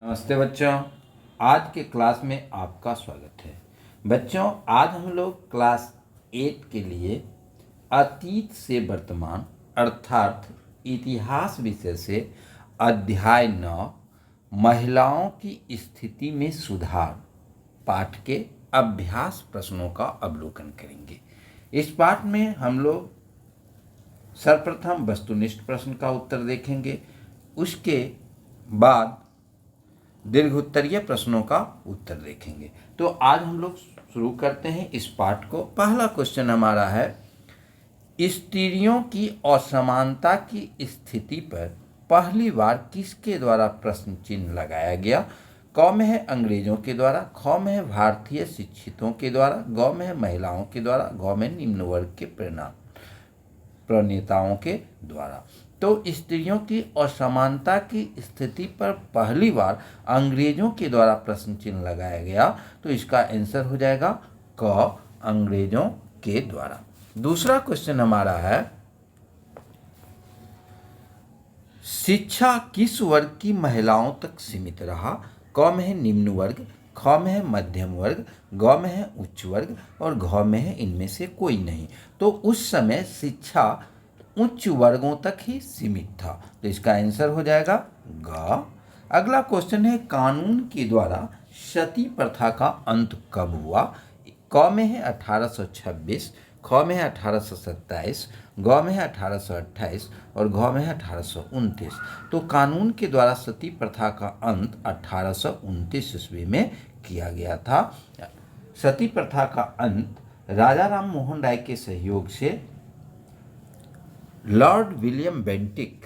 नमस्ते बच्चों, आज के क्लास में आपका स्वागत है। बच्चों, आज हम लोग क्लास 8 के लिए अतीत से वर्तमान अर्थात इतिहास विषय से अध्याय 9 महिलाओं की स्थिति में सुधार पाठ के अभ्यास प्रश्नों का अवलोकन करेंगे। इस पाठ में हम लोग सर्वप्रथम वस्तुनिष्ठ प्रश्न का उत्तर देखेंगे, उसके बाद दीर्घोत्तरीय प्रश्नों का उत्तर देखेंगे। तो आज हम लोग शुरू करते हैं इस पाठ को। पहला क्वेश्चन हमारा है, स्त्रियों की असमानता की स्थिति पर पहली बार किसके द्वारा प्रश्न चिन्ह लगाया गया? क में है अंग्रेजों के द्वारा, ख में है भारतीय शिक्षितों के द्वारा, ग में है महिलाओं के द्वारा, घ में निम्न वर्ग के प्रणेताओं के द्वारा। तो स्त्रियों की असमानता की स्थिति पर पहली बार अंग्रेजों के द्वारा प्रश्न चिन्ह लगाया गया, तो इसका आंसर हो जाएगा क, अंग्रेजों के द्वारा। दूसरा क्वेश्चन हमारा है, शिक्षा किस वर्ग की महिलाओं तक सीमित रहा? क में है निम्न वर्ग, ख में है मध्यम वर्ग, ग में है उच्च वर्ग और घ में है इनमें से कोई नहीं। तो उस समय शिक्षा उच्च वर्गों तक ही सीमित था, तो इसका आंसर हो जाएगा ग। अगला क्वेश्चन है, कानून के द्वारा सती प्रथा का अंत कब हुआ? क में है 1826, ख में है 1827, ग में है 1828 और घ में है 1829। तो कानून के द्वारा सती प्रथा का अंत 1829 ईस्वी में किया गया था। सती प्रथा का अंत राजा राम मोहन राय के सहयोग से लॉर्ड विलियम बेंटिक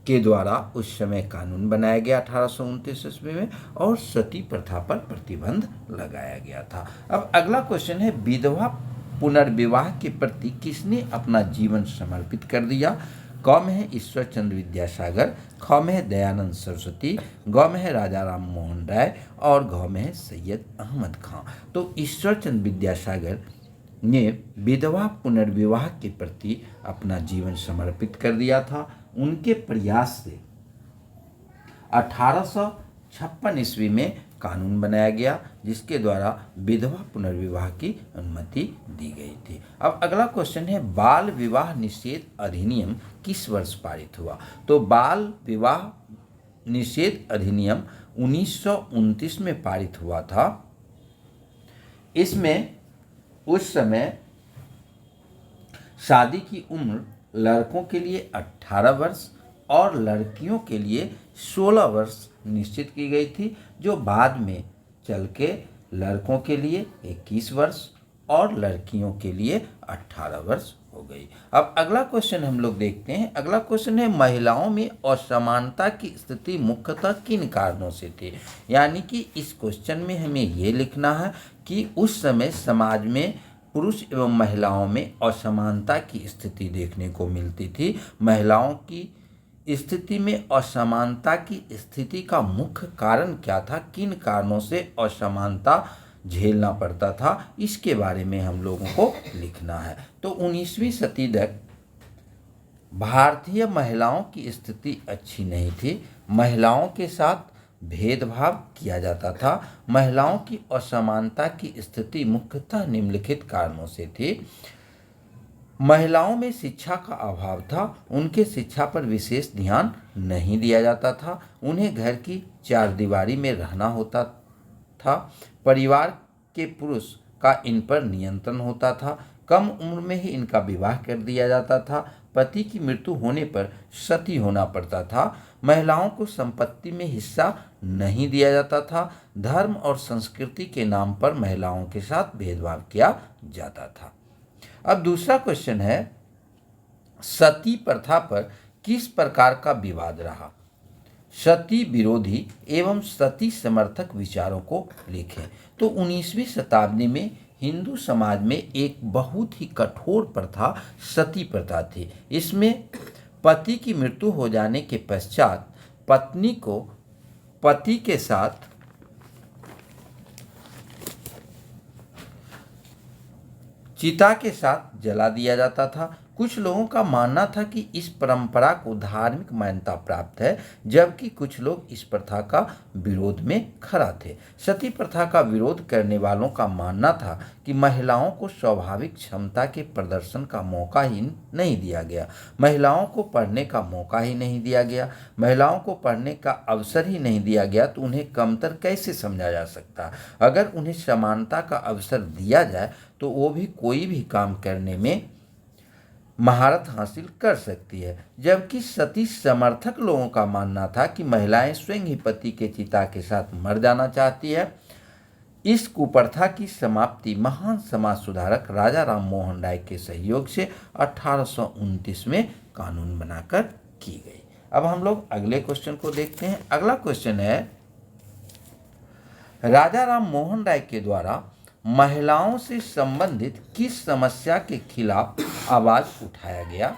के द्वारा उस समय कानून बनाया गया 1829 ईस्वी में और सती प्रथा पर प्रतिबंध लगाया गया था। अब अगला क्वेश्चन है, विधवा पुनर्विवाह के प्रति किसने अपना जीवन समर्पित कर दिया? क में है ईश्वर चंद्र विद्यासागर, ख में है दयानंद सरस्वती, ग में है राजा राम मोहन राय और घ में है सैयद अहमद खां। तो ईश्वर चंद्र विद्यासागर ने विधवा पुनर्विवाह के प्रति अपना जीवन समर्पित कर दिया था। उनके प्रयास से 1856 ईस्वी में कानून बनाया गया, जिसके द्वारा विधवा पुनर्विवाह की अनुमति दी गई थी। अब अगला क्वेश्चन है, बाल विवाह निषेध अधिनियम किस वर्ष पारित हुआ? तो बाल विवाह निषेध अधिनियम 1929 में पारित हुआ था। इसमें उस समय शादी की उम्र लड़कों के लिए 18 वर्ष और लड़कियों के लिए 16 वर्ष निश्चित की गई थी, जो बाद में चल के लड़कों के लिए 21 वर्ष और लड़कियों के लिए 18 वर्ष हो गई। अब अगला क्वेश्चन हम लोग देखते हैं। अगला क्वेश्चन है, महिलाओं में असमानता की स्थिति मुख्यतः किन कारणों से थी? यानी कि इस क्वेश्चन में हमें ये लिखना है कि उस समय समाज में पुरुष एवं महिलाओं में असमानता की स्थिति देखने को मिलती थी। महिलाओं की स्थिति में असमानता की स्थिति का मुख्य कारण क्या था? किन कारणों से असमानता झेलना पड़ता था, इसके बारे में हम लोगों को लिखना है। तो 19वीं सदी तक भारतीय महिलाओं की स्थिति अच्छी नहीं थी। महिलाओं के साथ भेदभाव किया जाता था। महिलाओं की असमानता की स्थिति मुख्यतः निम्नलिखित कारणों से थी। महिलाओं में शिक्षा का अभाव था, उनके शिक्षा पर विशेष ध्यान नहीं दिया जाता था, उन्हें घर की चारदीवारी में रहना होता था, परिवार के पुरुष का इन पर नियंत्रण होता था, कम उम्र में ही इनका विवाह कर दिया जाता था, पति की मृत्यु होने पर सती होना पड़ता था, महिलाओं को संपत्ति में हिस्सा नहीं दिया जाता था, धर्म और संस्कृति के नाम पर महिलाओं के साथ भेदभाव किया जाता था। अब दूसरा क्वेश्चन है, सती प्रथा पर किस प्रकार का विवाद रहा? सती विरोधी एवं सती समर्थक विचारों को लिखें। तो 19वीं शताब्दी में हिंदू समाज में एक बहुत ही कठोर प्रथा सती प्रथा थी। इसमें पति की मृत्यु हो जाने के पश्चात पत्नी को पति के साथ चिता के साथ जला दिया जाता था। कुछ लोगों का मानना था कि इस परंपरा को धार्मिक मान्यता प्राप्त है, जबकि कुछ लोग इस प्रथा का विरोध में खड़ा थे। सती प्रथा का विरोध करने वालों का मानना था कि महिलाओं को स्वाभाविक क्षमता के प्रदर्शन का मौका ही नहीं दिया गया, महिलाओं को पढ़ने का मौका ही नहीं दिया गया, महिलाओं को पढ़ने का अवसर ही नहीं दिया गया, तो उन्हें कमतर कैसे समझा जा सकता। अगर उन्हें समानता का अवसर दिया जाए तो वो भी कोई भी काम करने में महारत हासिल कर सकती है। जबकि सती समर्थक लोगों का मानना था कि महिलाएं स्वयं ही पति के चिता के साथ मर जाना चाहती है। इस कुप्रथा की समाप्ति महान समाज सुधारक राजा राम मोहन राय के सहयोग से 1829 में कानून बनाकर की गई। अब हम लोग अगले क्वेश्चन को देखते हैं। अगला क्वेश्चन है, राजा राम मोहन राय के द्वारा महिलाओं से संबंधित किस समस्या के खिलाफ आवाज उठाया गया।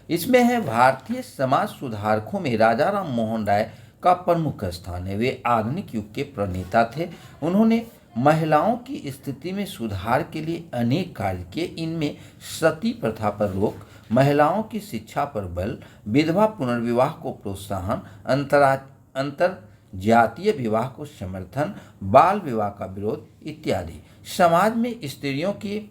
इसमें है भारतीय समाज सुधारकों में राजा राम मोहन राय का प्रमुख स्थान है। वे आधुनिक युग के प्रणेता थे। उन्होंने महिलाओं की स्थिति में सुधार के लिए अनेक कार्य किए। इनमें सती प्रथा पर रोक, महिलाओं की शिक्षा पर बल, विधवा पुनर्विवाह को प्रोत्साहन, अंतर जातीय विवाह को समर्थन, बाल विवाह का विरोध इत्यादि। समाज में स्त्रियों की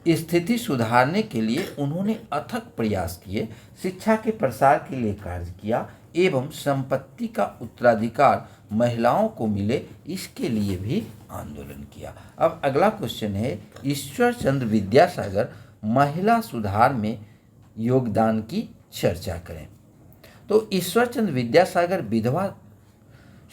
स्थिति सुधारने के लिए उन्होंने अथक प्रयास किए, शिक्षा के प्रसार के लिए कार्य किया एवं संपत्ति का उत्तराधिकार महिलाओं को मिले, इसके लिए भी आंदोलन किया। अब अगला क्वेश्चन है, ईश्वर चंद्र विद्यासागर महिला सुधार में योगदान की चर्चा करें। तो ईश्वर चंद्र विद्यासागर विधवा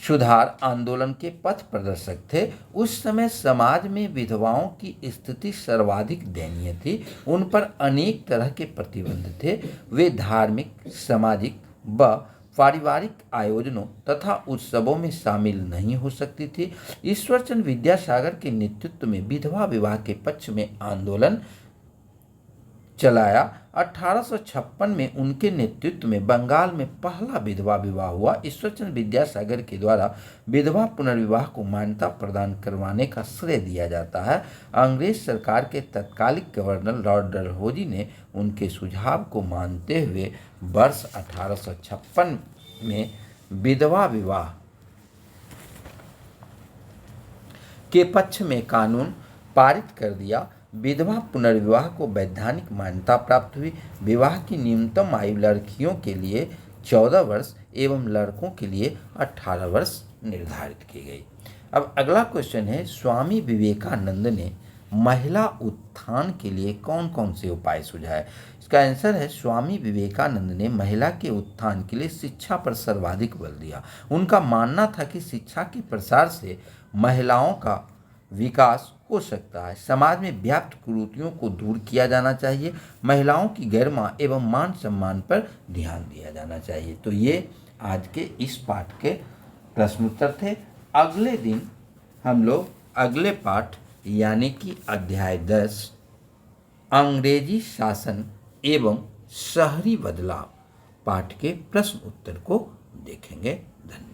सुधार आंदोलन के पथ प्रदर्शक थे। उस समय समाज में विधवाओं की स्थिति सर्वाधिक दयनीय थी। उन पर अनेक तरह के प्रतिबंध थे। वे धार्मिक, सामाजिक व पारिवारिक आयोजनों तथा उत्सवों में शामिल नहीं हो सकती थी। ईश्वरचंद्र विद्यासागर के नेतृत्व में विधवा विवाह के पक्ष में आंदोलन चलाया। 1856 में उनके नेतृत्व में बंगाल में पहला विधवा विवाह हुआ। ईश्वरचंद्र विद्यासागर के द्वारा विधवा पुनर्विवाह को मान्यता प्रदान करवाने का श्रेय दिया जाता है। अंग्रेज सरकार के तत्कालिक गवर्नर लॉर्ड डलहौजी ने उनके सुझाव को मानते हुए वर्ष 1856 में विधवा विवाह के पक्ष में कानून पारित कर दिया। विधवा पुनर्विवाह को वैधानिक मान्यता प्राप्त हुई। विवाह की न्यूनतम आयु लड़कियों के लिए 14 वर्ष एवं लड़कों के लिए 18 वर्ष निर्धारित की गई। अब अगला क्वेश्चन है, स्वामी विवेकानंद ने महिला उत्थान के लिए कौन कौन से उपाय सुझाए। इसका आंसर है, स्वामी विवेकानंद ने महिला के उत्थान के लिए शिक्षा पर सर्वाधिक बल दिया। उनका मानना था कि शिक्षा के प्रसार से महिलाओं का विकास हो सकता है। समाज में व्याप्त कुरीतियों को दूर किया जाना चाहिए। महिलाओं की गरिमा एवं मान सम्मान पर ध्यान दिया जाना चाहिए। तो ये आज के इस पाठ के प्रश्नोत्तर थे। अगले दिन हम लोग अगले पाठ यानी कि अध्याय 10 अंग्रेजी शासन एवं शहरी बदलाव पाठ के प्रश्न उत्तर को देखेंगे। धन्यवाद।